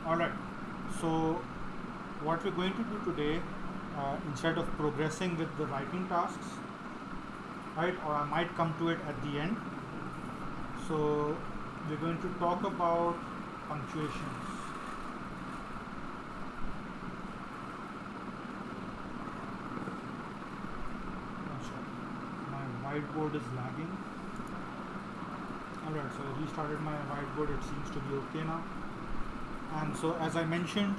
Alright, so what we're going to do today, instead of progressing with the writing tasks, right, or I might come to it at the end, so we're going to talk about punctuations. Oh, sorry, my whiteboard is lagging. Alright, so I restarted my whiteboard, it seems to be okay now. And so as I mentioned,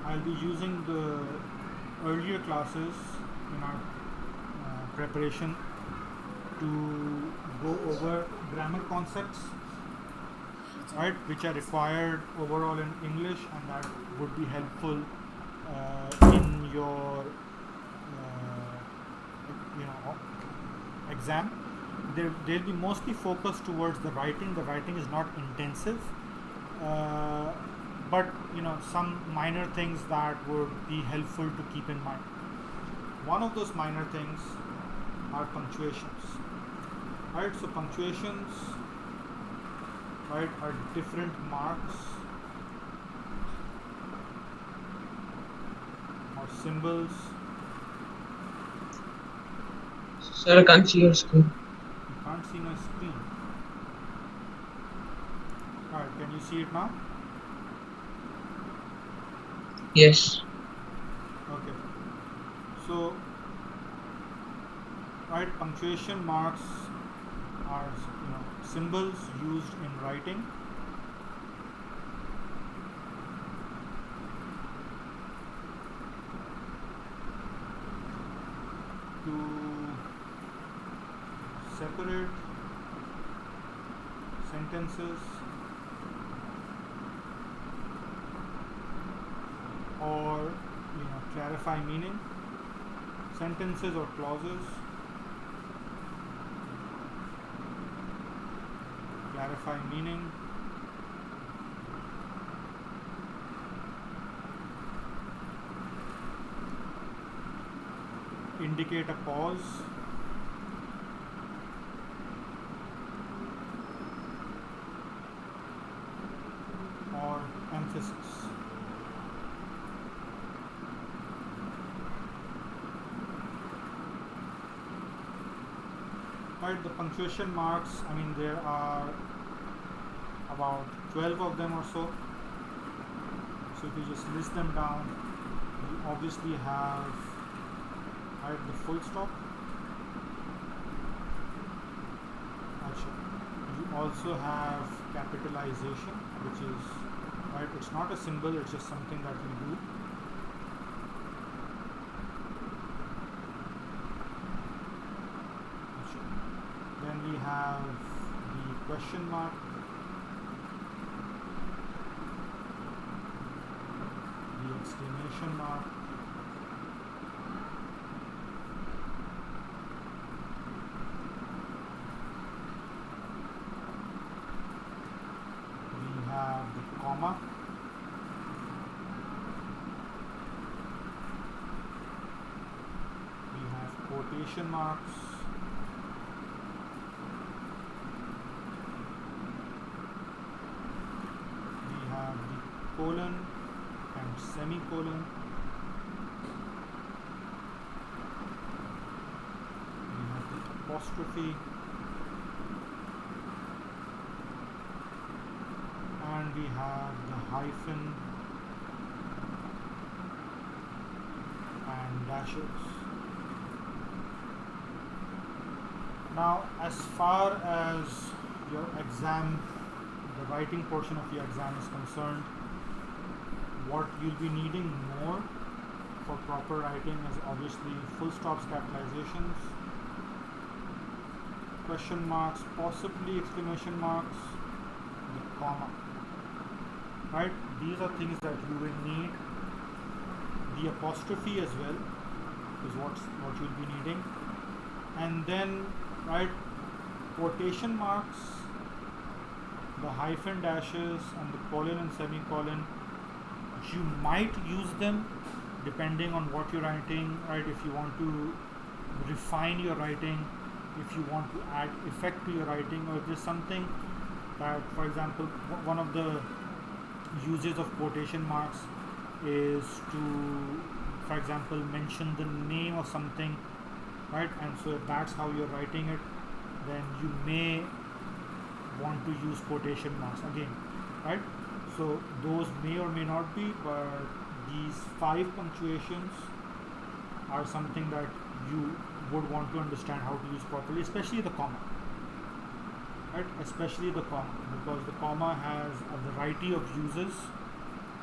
I'll be using the earlier classes in our preparation to go over grammar concepts, right, which are required overall in English, and that would be helpful in your exam. They'll be mostly focused towards the writing. The writing is not intensive, uh, but some minor things that would be helpful to keep in mind. One of those minor things are punctuations, right? So punctuations, right, are different marks or symbols. Sir, I can't see your screen. You can't see my screen. Alright, can you see it now? Yes. Okay. So, right, punctuation marks are symbols used in writing to separate sentences or clarify meaning, sentences or clauses, clarify meaning, indicate a pause, or emphasis. Right, the punctuation marks, I mean, there are about 12 of them or so. So if you just list them down, you obviously have, right, the full stop. Actually, you also have capitalization, which is, right, it's not a symbol, it's just something that we do. Then we have the question mark, the exclamation mark, we have the comma, we have quotation marks, we have the colon and semicolon, we have the apostrophe, and we have the hyphen and dashes. Now, as far as your exam, the writing portion of your exam is concerned, what you'll be needing more for proper writing is obviously full stops, capitalizations, question marks, possibly exclamation marks, the comma. Right? These are things that you will need. The apostrophe as well is what you'll be needing. And then, right, quotation marks, the hyphen, dashes, and the colon and semicolon, you might use them depending on what you're writing, right? If you want to refine your writing, if you want to add effect to your writing, or if there's something that, for example, one of the usage of quotation marks is to, for example, mention the name of something, right? And so if that's how you're writing it, then you may want to use quotation marks again, right? So those may or may not be, but these 5 punctuations are something that you would want to understand how to use properly, especially the comma, right? Especially the comma, because the comma has a variety of uses,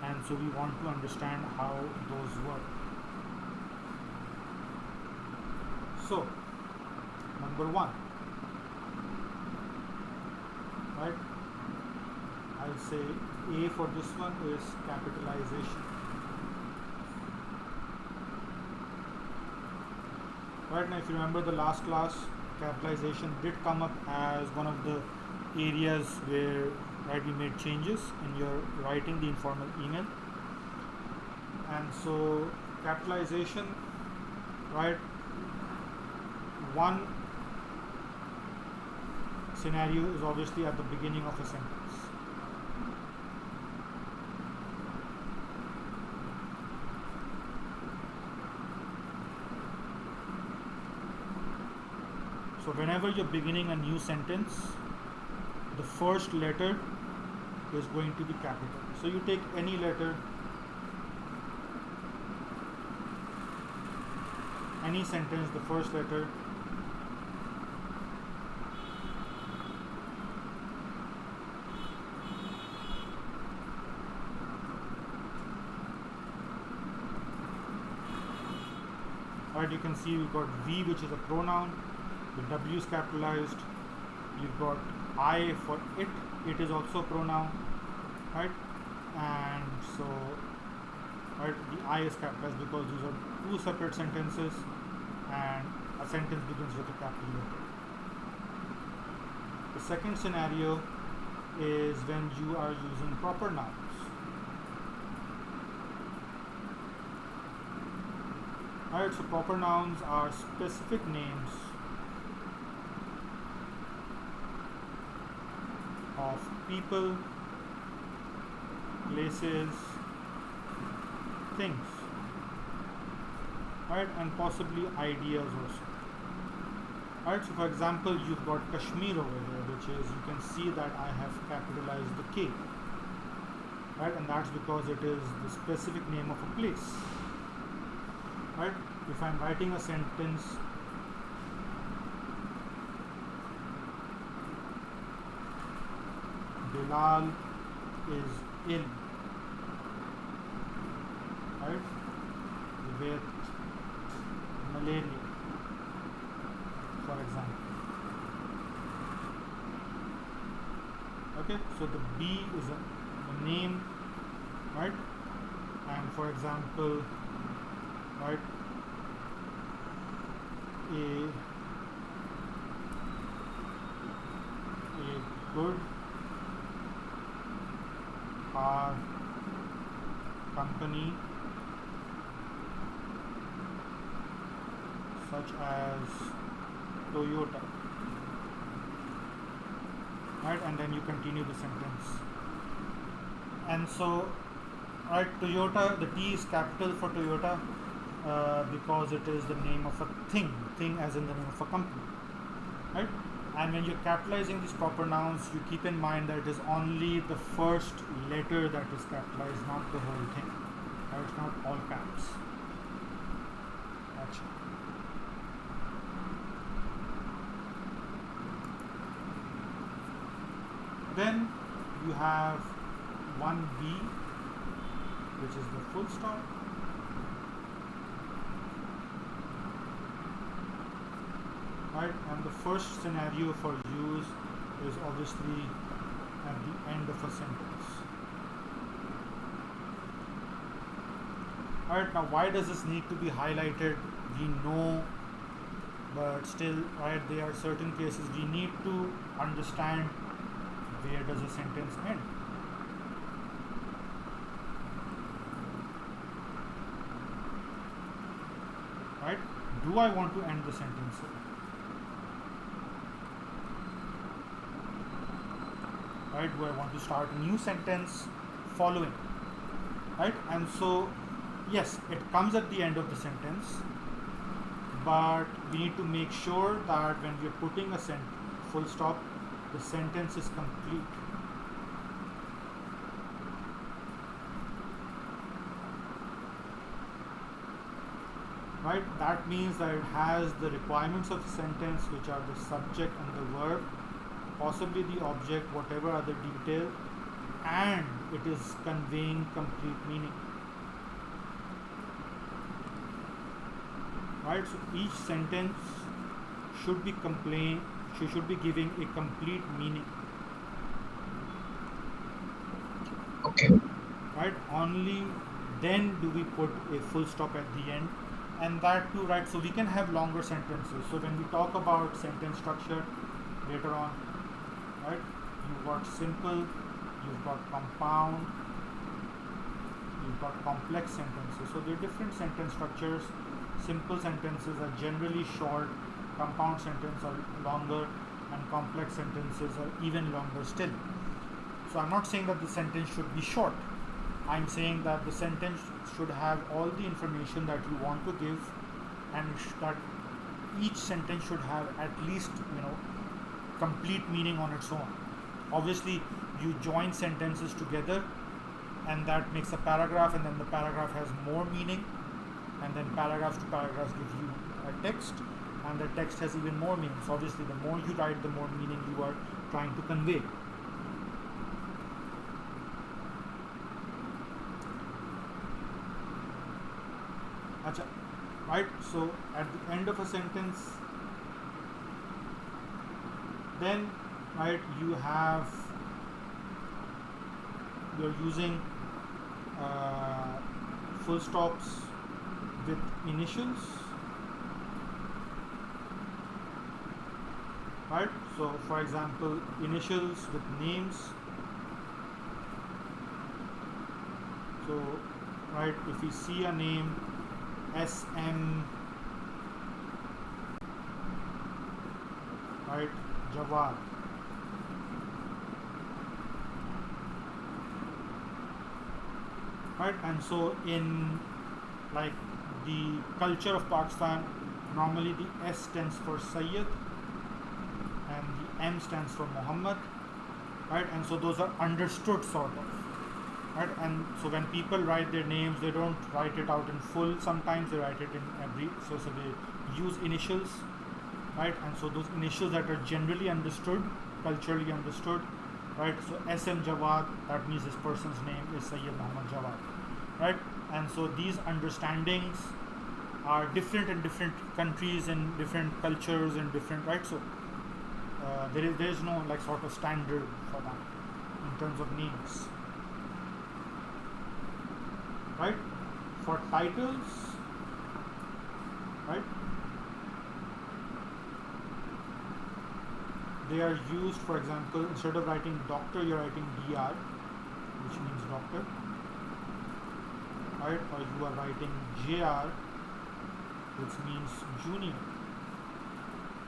and so we want to understand how those work. So number 1, right? I'll say A for this one is capitalization. Right, now if you remember the last class, capitalization did come up as one of the areas where, right, we made changes in your writing the informal email. And so capitalization, right, one scenario is obviously at the beginning of a sentence. So whenever you're beginning a new sentence, the first letter is going to be capital. So you take any letter, any sentence, the first letter right, you can see we've got V, which is a pronoun, the W is capitalized, you've got I for it is also a pronoun, right? And so, right, the I is capitalized because these are 2 separate sentences and a sentence begins with a capital letter. The second scenario is when you are using proper nouns. Alright, so proper nouns are specific names of people, places, things, right, and possibly ideas also. Alright, so for example, you've got Kashmir over here, which is, you can see that I have capitalized the K, right, and that's because it is the specific name of a place, right? If I'm writing a sentence, Bilal is ill, right, with malaria, for example. Okay, so the B is a name, right, and for example, right, a good car company such as Toyota, right, and then you continue the sentence. And so, right, Toyota, the T is capital for Toyota because it is the name of a thing as in the name of a company, right? And when you're capitalizing these proper nouns, you keep in mind that it is only the first letter that is capitalized, not the whole thing, right? It's not all caps. Gotcha. Then you have 1B, which is the full stop. Right, and the first scenario for use is obviously at the end of a sentence. Alright, now why does this need to be highlighted? We know, but still, right, there are certain cases we need to understand where does a sentence end. Right? Do I want to end the sentence? Right? Do I want to start a new sentence following, right? And so yes, it comes at the end of the sentence, but we need to make sure that when we are putting a full stop, the sentence is complete. Right? That means that it has the requirements of the sentence, which are the subject and the verb, possibly the object, whatever other detail, and it is conveying complete meaning. Right? So each sentence should be should be giving a complete meaning. Okay. Right? Only then do we put a full stop at the end, and that too, right? So we can have longer sentences. So when we talk about sentence structure later on, right? You've got simple, you've got compound, you've got complex sentences. So there are different sentence structures. Simple sentences are generally short, compound sentences are longer, and complex sentences are even longer still. So I'm not saying that the sentence should be short. I'm saying that the sentence should have all the information that you want to give, and that each sentence should have at least, complete meaning on its own. Obviously, you join sentences together, and that makes a paragraph, and then the paragraph has more meaning, and then paragraphs to paragraphs give you a text, and the text has even more meaning. So obviously, the more you write, the more meaning you are trying to convey. Right? So at the end of a sentence, then, right, you're using full stops with initials, right? So for example, initials with names. So right, if we see a name SM, right, Jawad, right? And so in like the culture of Pakistan, normally the S stands for Sayyid and the M stands for Muhammad, right? And so those are understood sort of, right? And so when people write their names, they don't write it out in full. Sometimes they write it in so they use initials, right? And so those initials that are generally understood, culturally understood, right? So SM Jawad, that means this person's name is Sayyid Muhammad Jawad, right? And so these understandings are different in different countries and different cultures and different, right? So there is no like sort of standard for that in terms of names, right? For titles, right, they are used, for example, instead of writing doctor, you're writing DR, which means doctor, right? Or you are writing JR, which means junior,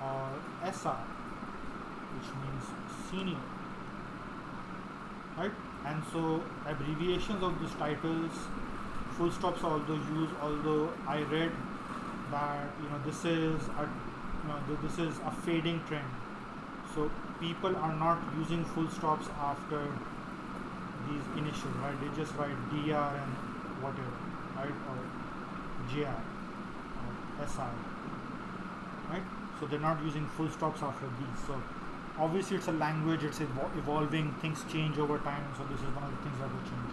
or SR, which means senior, right? And so abbreviations of these titles, full stops are also used, although I read that this is a fading trend. So people are not using full stops after these initials, right? They just write DR and whatever, right? Or JR or SR, right? So they're not using full stops after these. So obviously it's a language, it's evolving, things change over time, so this is one of the things that will change.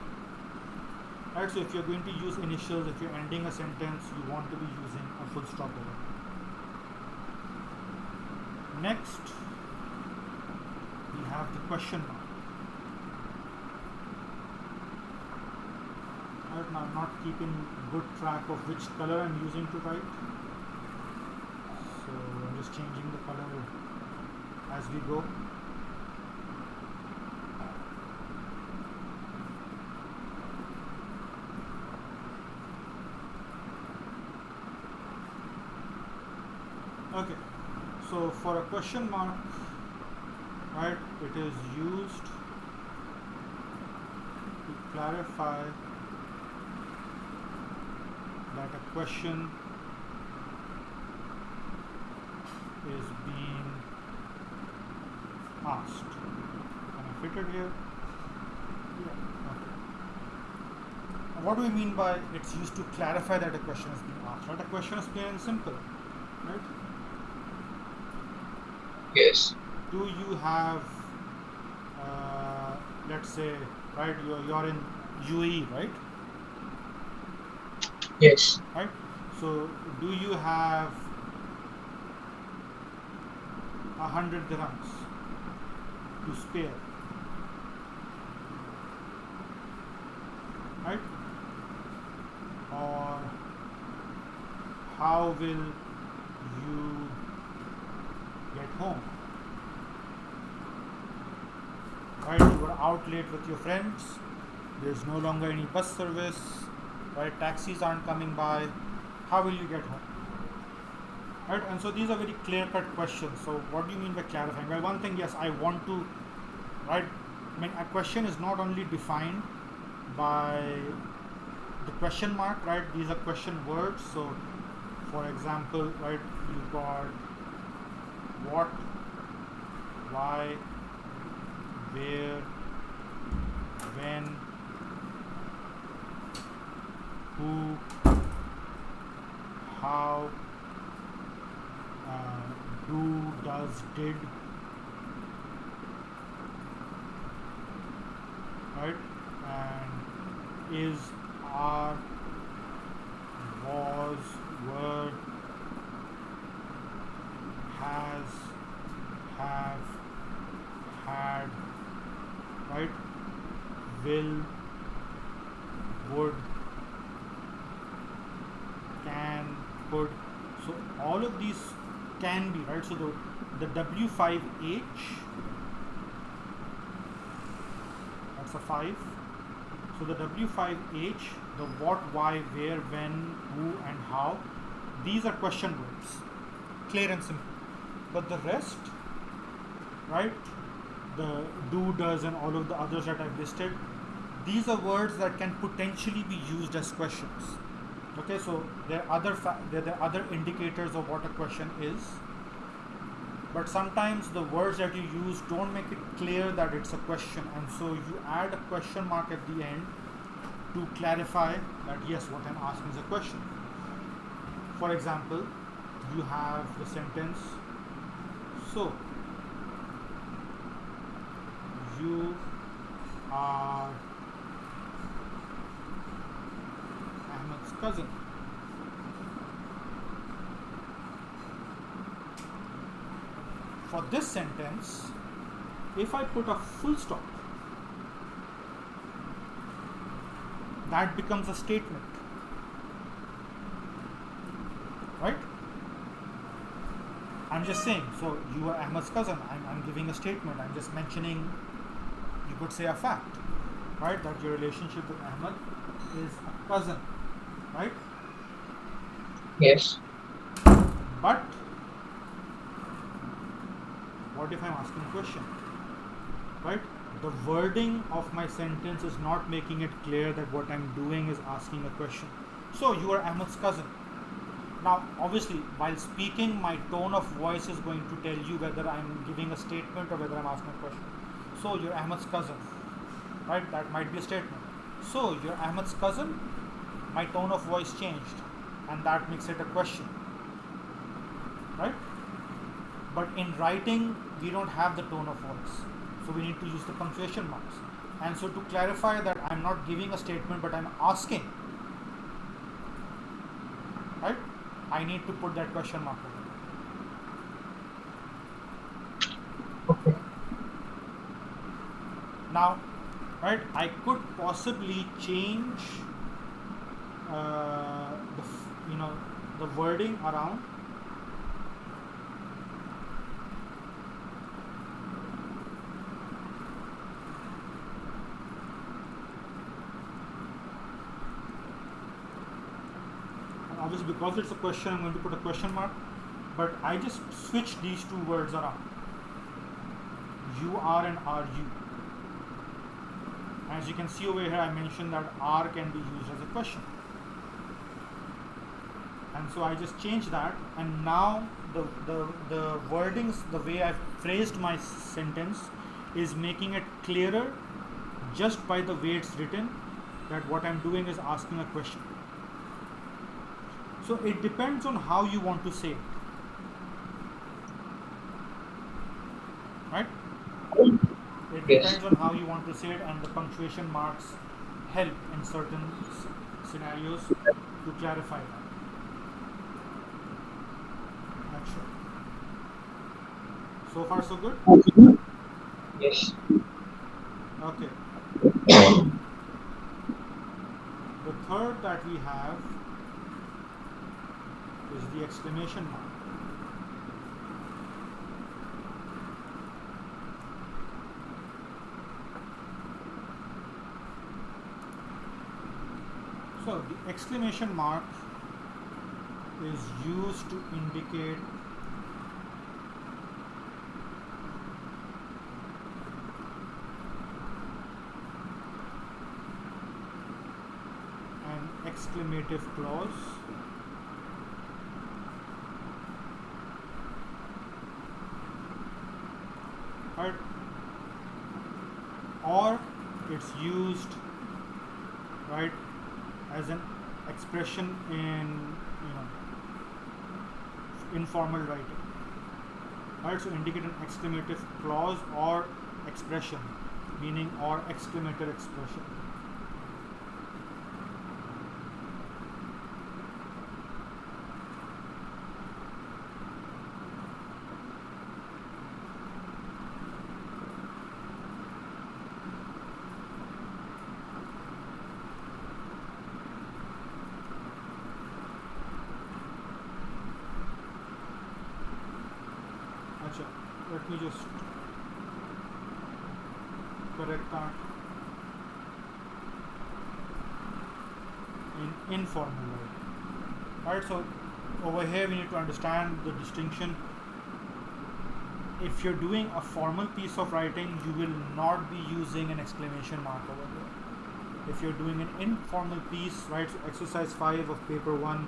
Right, so if you're going to use initials, if you're ending a sentence, you want to be using a full stop over. Next, we have the question mark. Right, now I'm not keeping good track of which color I'm using to write, so I'm just changing the color as we go. Okay, so for a question mark, right, it is used to clarify that a question is being asked. Can I fit it here? Yeah. Okay. What do we mean by it's used to clarify that a question is being asked? Right? A question is plain and simple, right? Yes. Do you have, let's say, right? You're in UAE, right? Yes. Right. So, do you have 100 dirhams to spare? Right? Or how will you get home? Right? You were out late with your friends. There's no longer any bus service. Right? Taxis aren't coming by. How will you get home? Right? And so these are very clear-cut questions. So what do you mean by clarifying? Well, one thing, yes, I want to, right? I mean, a question is not only defined by the question mark, right? These are question words. So, for example, right, you've got what, why, where, when, who, how, do, does, did, right? And is, are, was, were, has, have, had, right? Will, would, can, could. So all of these can be, right? So the W5H, that's a 5. So the W5H, the what, why, where, when, who, and how, these are question words, clear and simple. But the rest, right, the do, does, and all of the others that I've listed, these are words that can potentially be used as questions. Okay, so there are other indicators of what a question is, but sometimes the words that you use don't make it clear that it's a question, and so you add a question mark at the end to clarify that yes, what I'm asking is a question. For example, you have the sentence, so you are Ahmed's cousin. For this sentence, if I put a full stop, that becomes a statement, right? I'm just saying, so you are Ahmed's cousin. I'm giving a statement. I'm just mentioning, you could say a fact, right? That your relationship with Ahmed is a cousin, right? Yes. But what if I'm asking a question, right? The wording of my sentence is not making it clear that what I'm doing is asking a question. So you are Ahmed's cousin. Now, obviously, while speaking, my tone of voice is going to tell you whether I'm giving a statement or whether I'm asking a question. So you're Ahmed's cousin, right? That might be a statement. So you're Ahmed's cousin. My tone of voice changed, and that makes it a question, right? But in writing, we don't have the tone of voice, so we need to use the punctuation marks. And so to clarify that I'm not giving a statement but I'm asking, right, I need to put that question mark over. Okay. Now, right, I could possibly change the wording around. Obviously, because it's a question, I'm going to put a question mark, but I just switch these two words around. You are and are you. as you can see over here, I mentioned that R can be used as a question. And so I just changed that, and now the wordings, the way I've phrased my sentence is making it clearer just by the way it's written, that what I'm doing is asking a question. So it depends on how you want to say it, right? It Yes. depends on how you want to say it, and the punctuation marks help in certain scenarios to clarify that. Not sure. So far, so good? Yes. Okay. The third that we have is the exclamation mark. So the exclamation mark is used to indicate an exclamative clause right, or it's used right as an expression in informal writing, right? So indicate an exclamative clause or expression, meaning or exclamator expression. Let me just correct that. In informal writing. Alright, so over here we need to understand the distinction. If you're doing a formal piece of writing, you will not be using an exclamation mark over there. If you're doing an informal piece, right, so exercise 5 of paper 1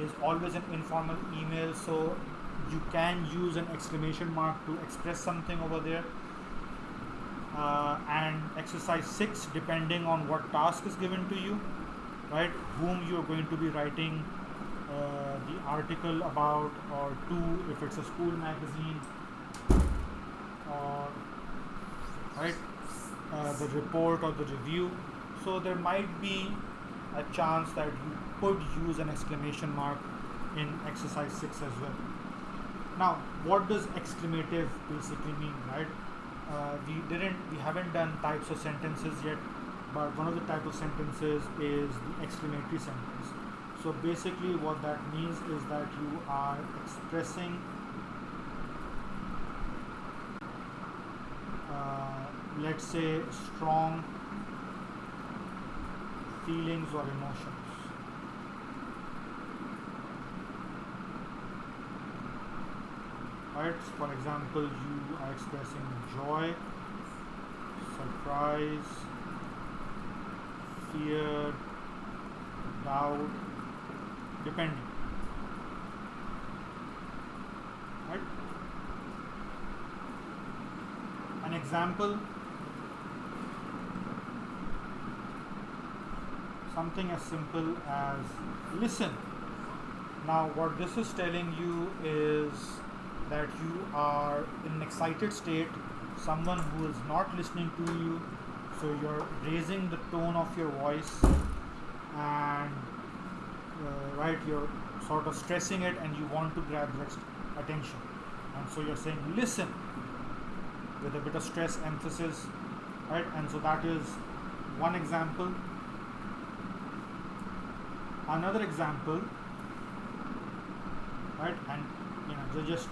is always an informal email, so you can use an exclamation mark to express something over there. And exercise 6, depending on what task is given to you, right, whom you are going to be writing the article about, or to, if it's a school magazine, or right, the report or the review. So there might be a chance that you could use an exclamation mark in exercise 6 as well. Now, what does exclamative basically mean, right? We haven't done types of sentences yet, but one of the type of sentences is the exclamatory sentence. So basically what that means is that you are expressing let's say strong feelings or emotions. Right? For example, you are expressing joy, surprise, fear, doubt, depending. Right? An example, something as simple as listen. Now what this is telling you is that you are in an excited state, someone who is not listening to you, so you're raising the tone of your voice, and right, you're sort of stressing it and you want to grab their attention, and so you're saying listen with a bit of stress emphasis, right? And so that is one example. Another example, right, and just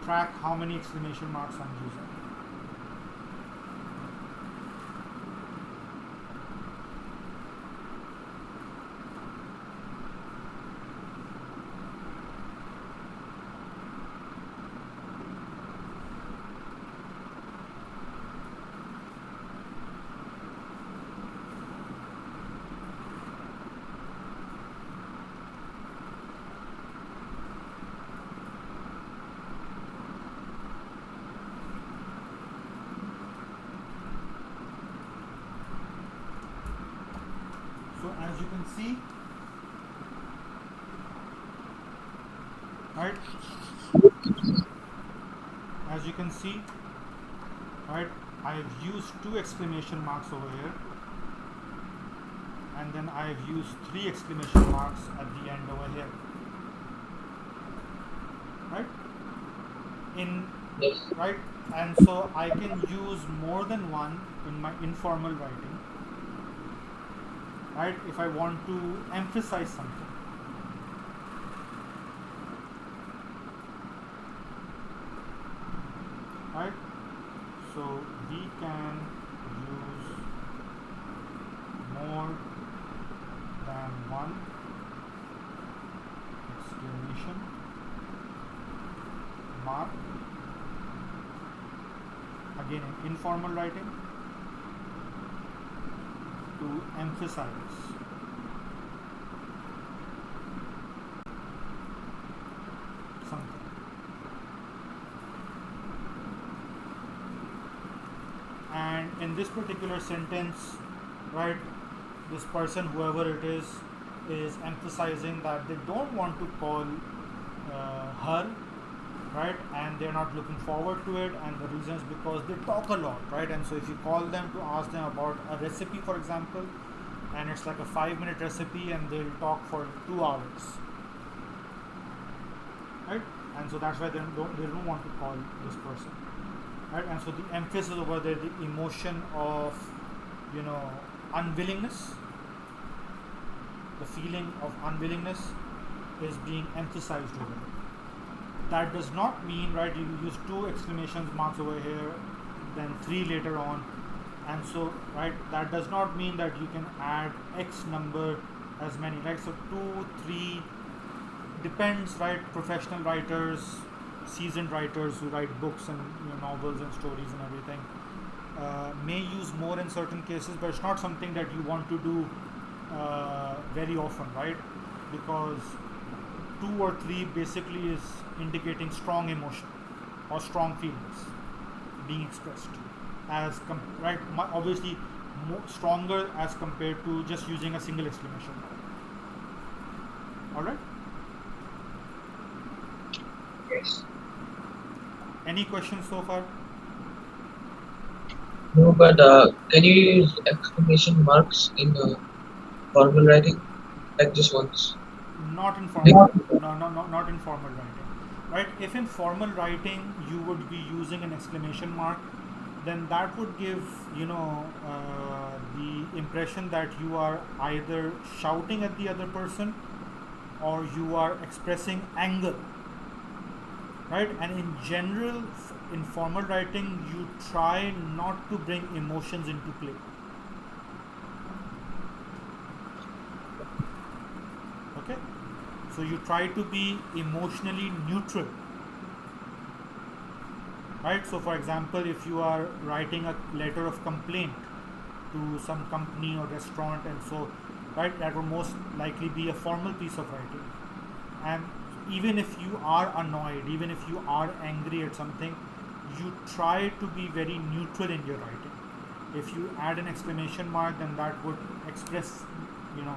track how many exclamation marks I'm using. as you can see, right, as you can see, right, I've used 2 exclamation marks over here, and then I've used 3 exclamation marks at the end over here, right, Yes. right, and so I can use more than one in my informal writing, right, if I want to emphasize something. Right, so we can use more than one exclamation mark, again in informal writing, to emphasize something. And in this particular sentence, right, this person, whoever it is emphasizing that they don't want to call her, right, and they're not looking forward to it, and the reason is because they talk a lot, right, and so if you call them to ask them about a recipe, for example, and it's like a 5-minute recipe and they'll talk for 2 hours, right, and so that's why they don't want to call this person, right, and so the emphasis over there, the emotion of, you know, unwillingness, the feeling of unwillingness is being emphasized over there. That does not mean, right, you use 2 exclamation marks over here, then 3 later on, and so, right, that does not mean that you can add X number as many, right, so 2, 3, depends, right, professional writers, seasoned writers who write books and, you know, novels and stories and everything, may use more in certain cases, but it's not something that you want to do very often, right, because 2 or 3 basically is indicating strong emotion or strong feelings being expressed, as right, obviously stronger as compared to just using a single exclamation mark. All right. Yes. Any questions so far? No, but can you use exclamation marks in formal writing? Like just once? Not in Like, formal. No, not in formal writing. Right? If in formal writing you would be using an exclamation mark, then that would give, you know, the impression that you are either shouting at the other person or you are expressing anger, right, and in general in formal writing you try not to bring emotions into play. Okay, so you try to be emotionally neutral, right, so for example, if you are writing a letter of complaint to some company or restaurant, and so, right, that will most likely be a formal piece of writing, and even if you are annoyed, even if you are angry at something, you try to be very neutral in your writing. If you add an exclamation mark, then that would express, you know,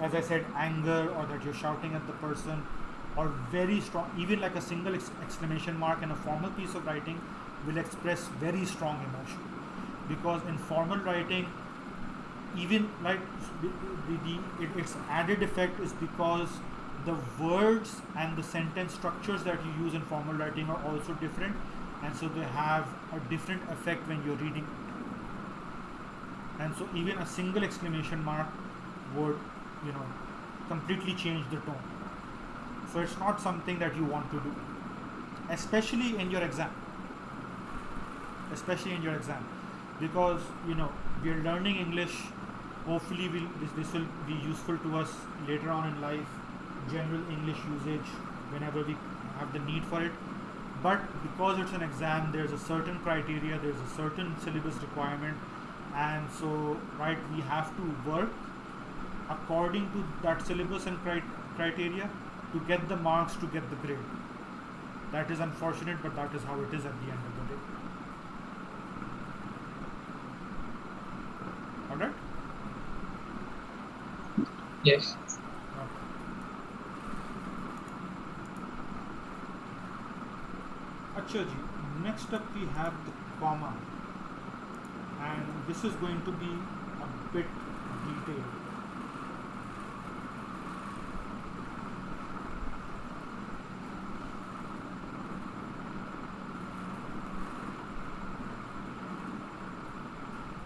as I said, anger, or that you're shouting at the person, or very strong, even like a single exclamation mark in a formal piece of writing will express very strong emotion, because in formal writing, even like its added effect is because the words and the sentence structures that you use in formal writing are also different, and so they have a different effect when you're reading it. And so even a single exclamation mark would, you know, completely change the tone. So it's not something that you want to do, especially in your exam. Especially in your exam, because, you know, we're learning English. Hopefully, this will be useful to us later on in life. General English usage whenever we have the need for it. But because it's an exam, there's a certain criteria, there's a certain syllabus requirement, and so, right, we have to work according to that syllabus and criteria to get the marks, to get the grade. That is unfortunate, but that is how it is at the end of the day. Alright? Yes. Okay. Acha ji, next up we have the comma, and this is going to be a bit detailed.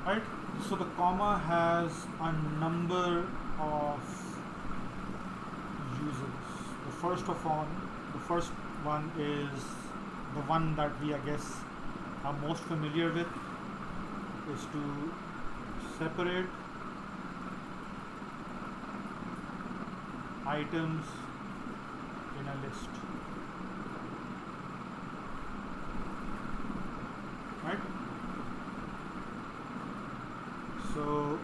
Right? So the comma has a number of uses. The first one is the one that we, I guess, are most familiar with, is to separate items in a list. Right? So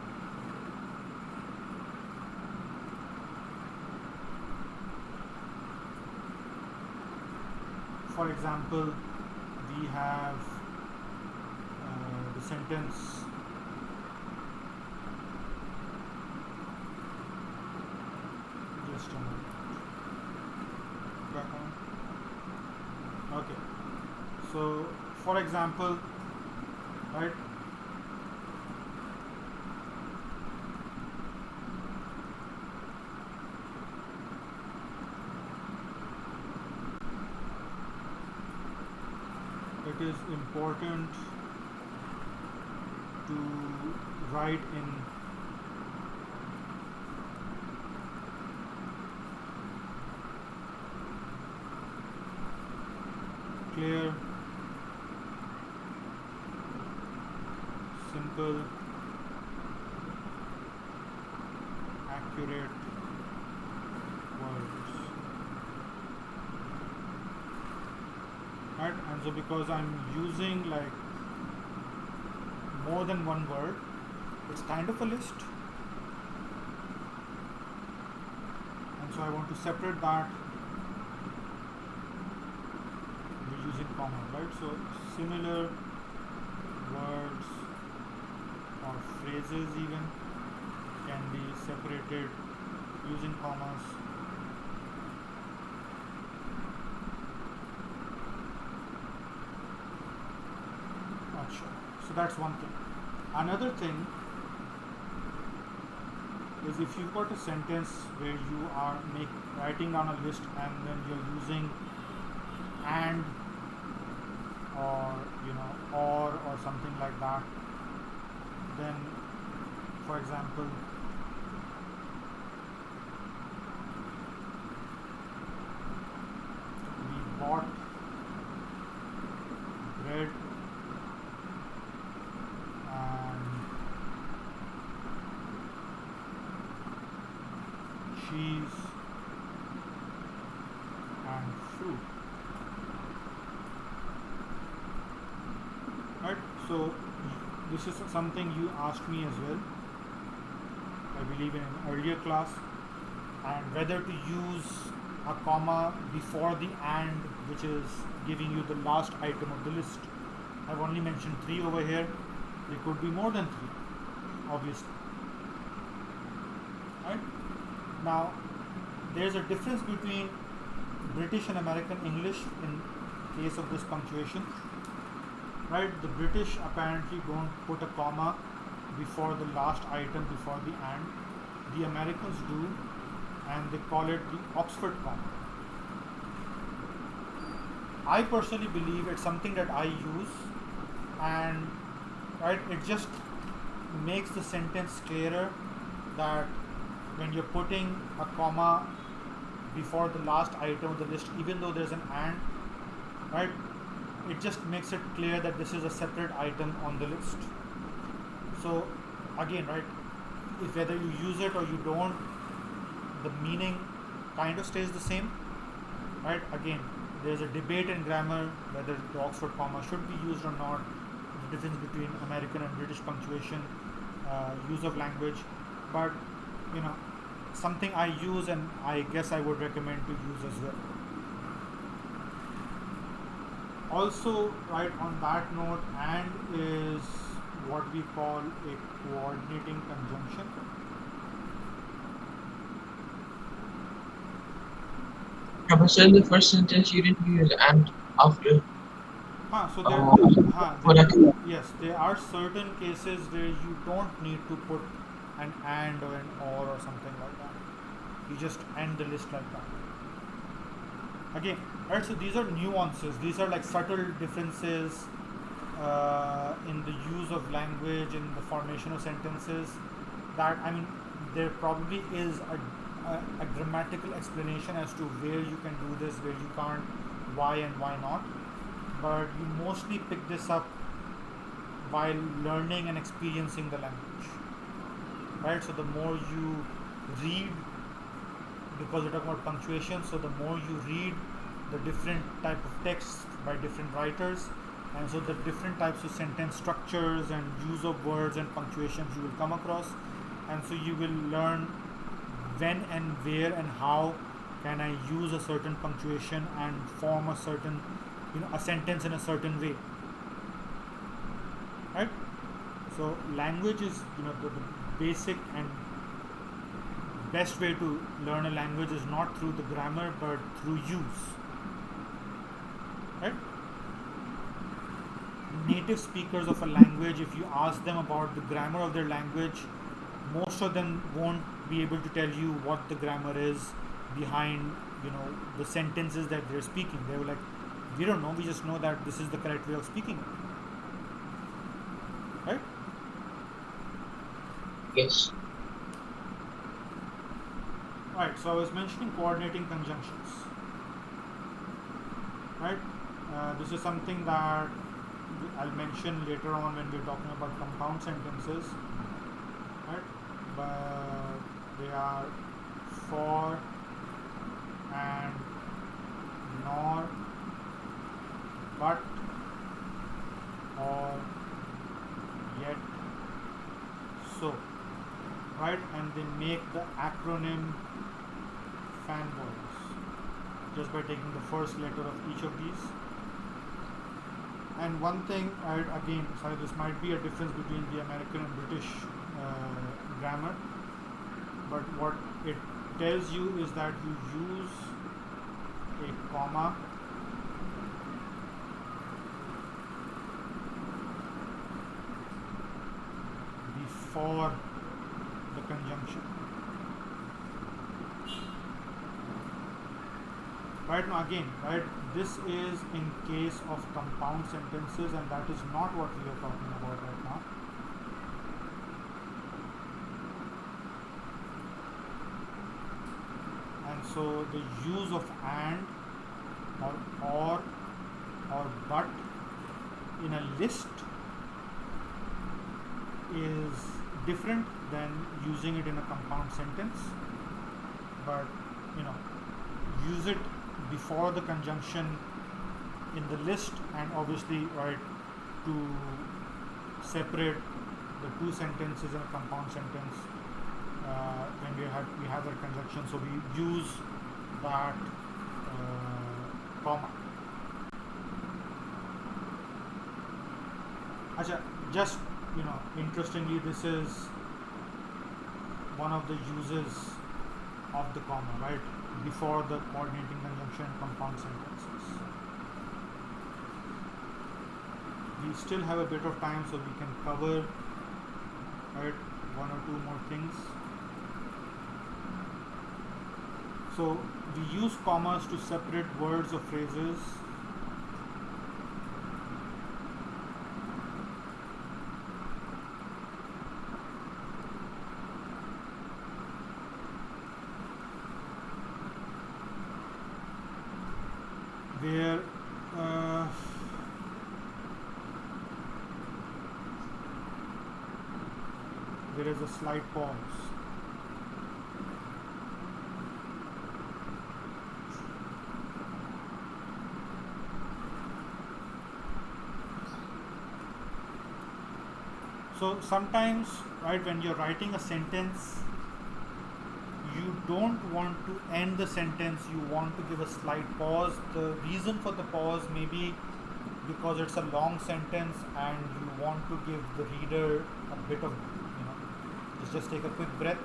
for example, we have the sentence just a minute. Back on. Okay. So for example, right, it is important to write in clear, simple, accurate words. Right? And so because I'm using like more than one word, it's kind of a list, and so I want to separate that using comma, right? So similar words or phrases even can be separated using commas. So that's one thing. Another thing is if you've got a sentence where you are writing down a list and then you're using and or or something like that, then for example we bought bread and cheese and fruit. Right? So this is something you asked me as well, I believe in an earlier class, and whether to use a comma before the and, which is giving you the last item of the list. I've only mentioned 3 over here. There could be more than 3, obviously. Right? Now, there's a difference between British and American English in case of this punctuation. Right? The British apparently don't put a comma before the last item before the and. The Americans do, and they call it the Oxford comma. I personally believe it's something that I use, and right, it just makes the sentence clearer that when you're putting a comma before the last item of the list, even though there's an and, right, it just makes it clear that this is a separate item on the list. So again, right, if whether you use it or you don't, the meaning kind of stays the same. Right? Again, there's a debate in grammar whether the Oxford comma should be used or not, the difference between American and British punctuation, use of language, but something I use and I guess I would recommend to use as well. Also, right, on that note, and is what we call a coordinating conjunction. Yeah, but so in the first sentence you didn't use and after. So Uh, for there, that. yes, there are certain cases where you don't need to put an and or an or something like that. You just end the list like that. Again, right? So these are nuances. These are like subtle differences in the use of language, in the formation of sentences. That, I mean, there probably is a grammatical explanation as to where you can do this, where you can't, why and why not. But you mostly pick this up while learning and experiencing the language, right? So the more you read, because we're talking about punctuation, so the more you read the different type of texts by different writers, and so the different types of sentence structures and use of words and punctuations you will come across, and so you will learn when and where and how can I use a certain punctuation and form a certain, a sentence in a certain way, right? So language is, the basic and best way to learn a language is not through the grammar but through use, right? Native speakers of a language, if you ask them about the grammar of their language, most of them won't be able to tell you what the grammar is behind, the sentences that they're speaking. They were like, we don't know, we just know that this is the correct way of speaking it, right? Yes. Right, so I was mentioning coordinating conjunctions, right? This is something that I'll mention later on when we're talking about compound sentences, right? But they are for and nor, but, or, yet, so, right? And they make the acronym fanboys just by taking the first letter of each of these. And one thing, again, sorry, this might be a difference between the American and British grammar, but what it tells you is that you use a comma before the conjunction. Right now, again, right, this is in case of compound sentences, and that is not what we are talking about right now. And so the use of and or but in a list is different than using it in a compound sentence, but use it before the conjunction in the list, and obviously, right, to separate the two sentences in a compound sentence when we have that conjunction, so we use that comma. Achha, just interestingly, this is one of the uses of the comma, right, before the coordinating conjunction and compound sentences. We still have a bit of time, so we can cover, right, one or two more things. So we use commas to separate words or phrases. Where there is a slight pause. So sometimes, right, when you're writing a sentence, you don't want to end the sentence, you want to give a slight pause. The reason for the pause may be because it's a long sentence and you want to give the reader a bit of, just take a quick breath,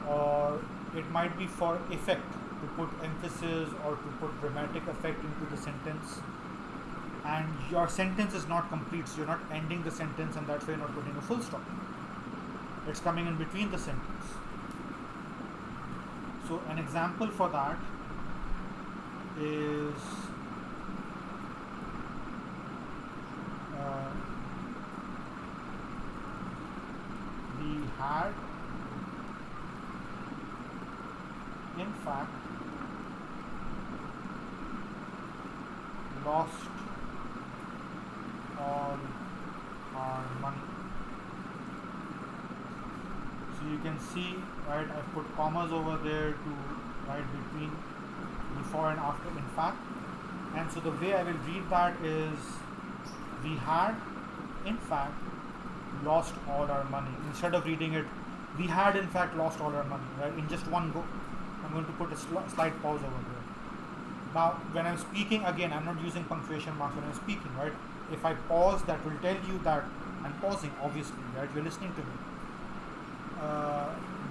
or it might be for effect, to put emphasis or to put dramatic effect into the sentence, and your sentence is not complete, so you're not ending the sentence, and that's why you're not putting a full stop. It's coming in between the sentence. So an example for that is we had in fact lost all our money. So you can see, right, I've put commas over there to write between before and after in fact. And so the way I will read that is we had in fact lost all our money. Instead of reading it we had in fact lost all our money, right, in just one go, I'm going to put a slight pause over there. Now when I'm speaking, again I'm not using punctuation marks when I'm speaking, right? If I pause, that will tell you that I'm pausing, obviously, right? You're listening to me.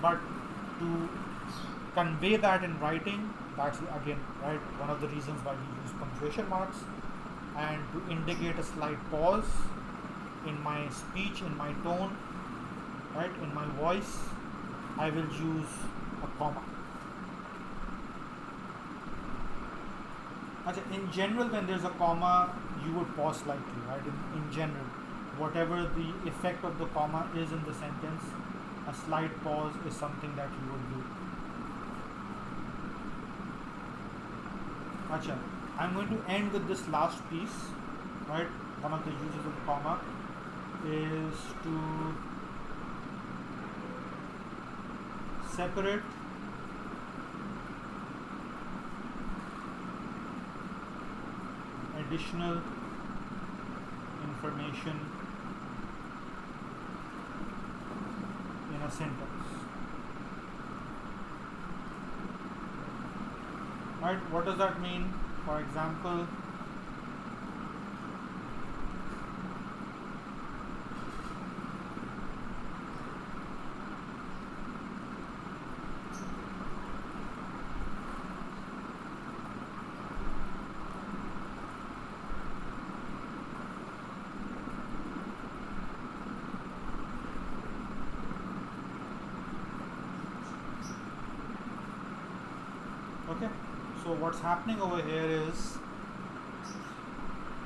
But to convey that in writing, that's again, right, one of the reasons why we use punctuation marks. And to indicate a slight pause in my speech, in my tone, right, in my voice, I will use a comma. In general, when there's a comma, you would pause slightly, right? In general, whatever the effect of the comma is in the sentence, a slight pause is something that you will do. Acha, I'm going to end with this last piece, right? One of the uses of the comma is to separate additional information in a sentence. Right? What does that mean? For example, okay, so what's happening over here is,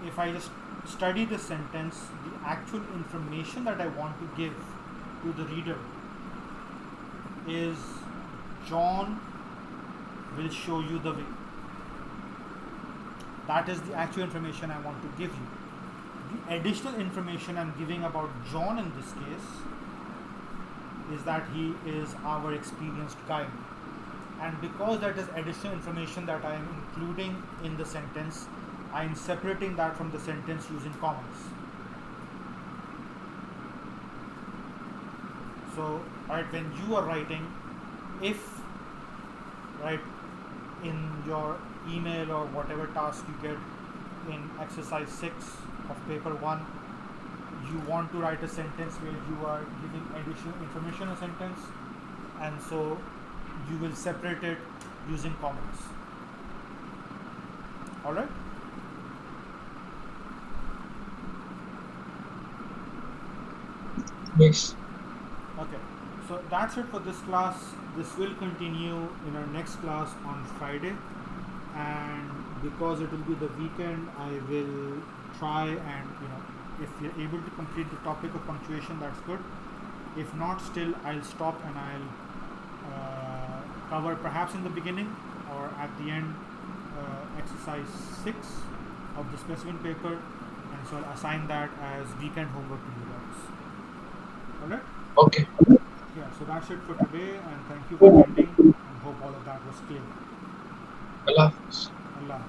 if I just study the sentence, the actual information that I want to give to the reader is John will show you the way. That is the actual information I want to give you. The additional information I'm giving about John in this case is that he is our experienced guide. And because that is additional information that I am including in the sentence, I am separating that from the sentence using commas. So, right, when you are writing, if, right, in your email or whatever task you get in exercise 6 of paper 1, you want to write a sentence where you are giving additional information in a sentence, and so you will separate it using commas. Alright? Yes. Okay, so that's it for this class. This will continue in our next class on Friday, and because it will be the weekend, I will try and, if you're able to complete the topic of punctuation, that's good. If not, still I'll stop and I'll cover perhaps in the beginning or at the end exercise 6 of the specimen paper, and so I'll assign that as weekend homework to you guys. Alright? Okay. Yeah, so that's it for today, and thank you for attending, and hope all of that was clear. Allah Hafiz. Allah.